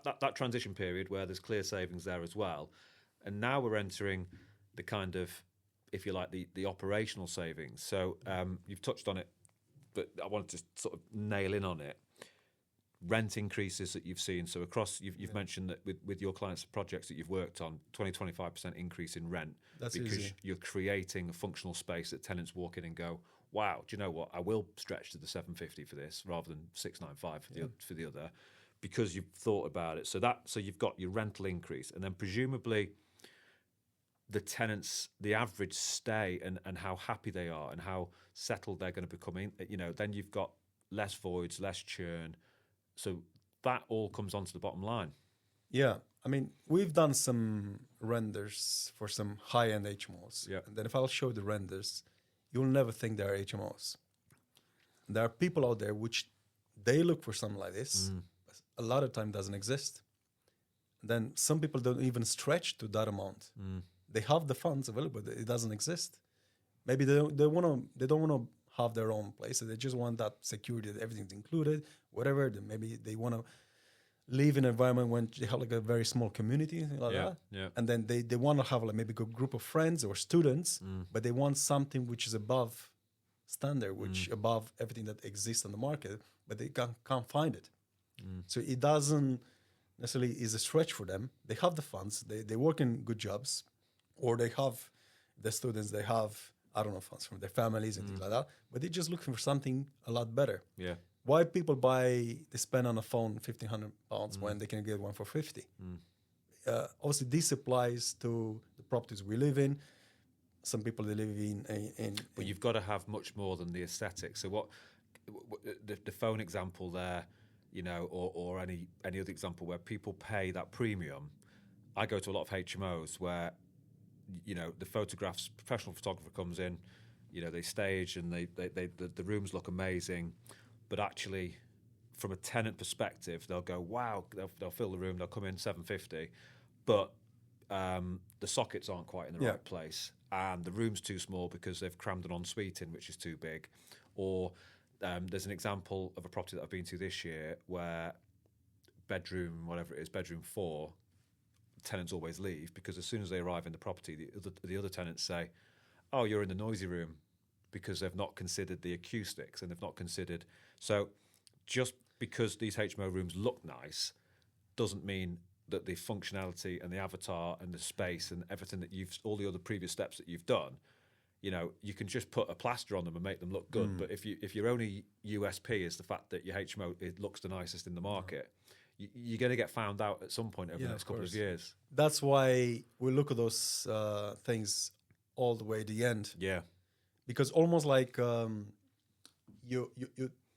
that transition period where there's clear savings there as well, and now we're entering the kind of, if you like, the operational savings. So you've touched on it, but I wanted to sort of nail in on it. Rent increases that you've seen. So across, you've mentioned that with your clients' projects that you've worked on, 20-25% increase in rent. That's because easy. You're creating a functional space that tenants walk in and go, wow, do you know what? I will stretch to the 750 for this rather than 695 for the other, because you've thought about it. So you've got your rental increase, and then presumably the tenants, the average stay and how happy they are and how settled they're going to become in. Then you've got less voids, less churn. So that all comes onto the bottom line. Yeah, I mean, we've done some renders for some high-end HMOs. Yeah. And then if I'll show the renders, you'll never think they're HMOs. There are people out there which they look for something like this. But a lot of time doesn't exist. Then some people don't even stretch to that amount. They have the funds available, but it doesn't exist. Maybe they don't want to have their own place. So they just want that security that everything's included, whatever. Then maybe they want to live in an environment when they have like a very small community, something like that. Yeah. And then they want to have like maybe a group of friends or students, but they want something which is above standard, which above everything that exists on the market, but they can't find it. So it doesn't necessarily is a stretch for them. They have the funds, they work in good jobs, or they have the students, they have, I don't know, funds from their families and things like that, but they're just looking for something a lot better. Yeah. Why people they spend on a phone £1,500 when they can get one for 50? Obviously, this applies to the properties we live in. Some people they live in But you've got to have much more than the aesthetic. So what the phone example there, or any other example where people pay that premium. I go to a lot of HMOs where, the photographs, professional photographer comes in, they stage and the rooms look amazing, but actually from a tenant perspective, they'll go, wow, they'll fill the room, they'll come in 750, but the sockets aren't quite in the right place, and the room's too small because they've crammed an ensuite in, which is too big. Or there's an example of a property that I've been to this year where bedroom 4, tenants always leave because as soon as they arrive in the property, the other tenants say, oh, you're in the noisy room, because they've not considered the acoustics and they've not considered. So just because these HMO rooms look nice doesn't mean that the functionality and the avatar and the space and everything that all the other previous steps that you've done, you can just put a plaster on them and make them look good. But if your only USP is the fact that your HMO, it looks the nicest in the market, you're going to get found out at some point over the next couple of years. That's why we look at those things all the way to the end. Yeah. Because almost like you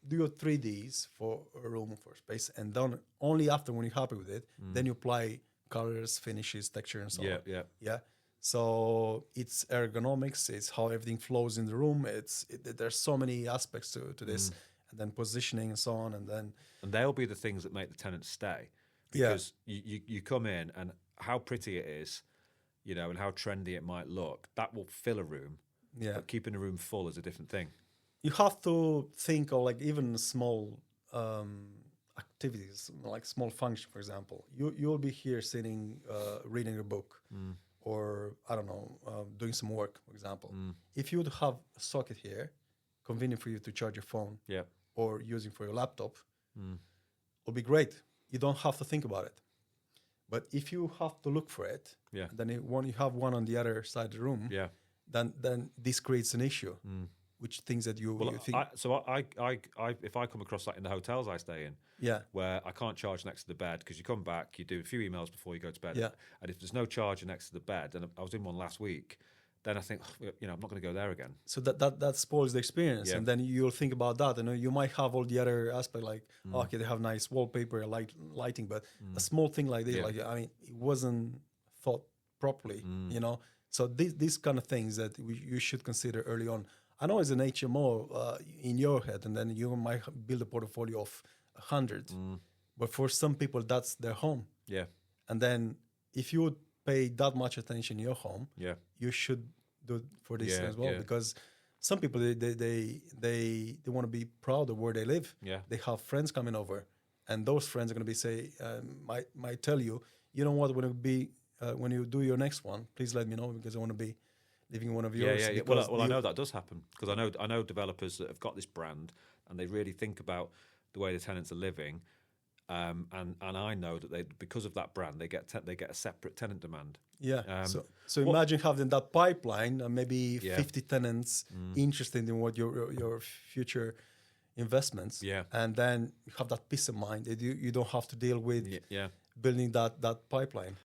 do your 3Ds for a room, for space, and then only after, when you're happy with it, then you apply colors, finishes, texture, and so on. Yeah. So it's ergonomics, it's how everything flows in the room. There's so many aspects to this, and then positioning and so on, and they'll be the things that make the tenants stay. Because you come in and how pretty it is, and how trendy it might look, that will fill a room. Yeah. But keeping a room full is a different thing. You have to think of like even small activities, like small function, for example. You'll be here sitting, reading a book, or I don't know, doing some work, for example. If you would have a socket here, convenient for you to charge your phone, or using for your laptop, it'll be great. You don't have to think about it. But if you have to look for it, then you have one on the other side of the room, then this creates an issue. Which things that you think? If I come across that in the hotels I stay in, where I can't charge next to the bed, because you come back, you do a few emails before you go to bed, and if there's no charger next to the bed, and I was in one last week, then I think, I'm not going to go there again. So that spoils the experience, and then you'll think about that, and you might have all the other aspect, like okay, they have nice wallpaper, lighting, but a small thing like this, it wasn't thought properly, So these kind of things that you should consider early on. I know as an HMO in your head, and then you might build a portfolio of 100, but for some people that's their home. Yeah. And then if you would pay that much attention in your home, you should do it for this as well, because some people they want to be proud of where they live. Yeah. They have friends coming over, and those friends are going to be might tell you, you know what, when you do your next one, please let me know because I want to be living in one of yours. Yeah. Well, I know that does happen because I know developers that have got this brand and they really think about the way the tenants are living, and I know that because of that brand they get a separate tenant demand. Yeah. So imagine having that pipeline and maybe 50 tenants interested in what your future investments. Yeah. And then you have that peace of mind that you don't have to deal with building that pipeline.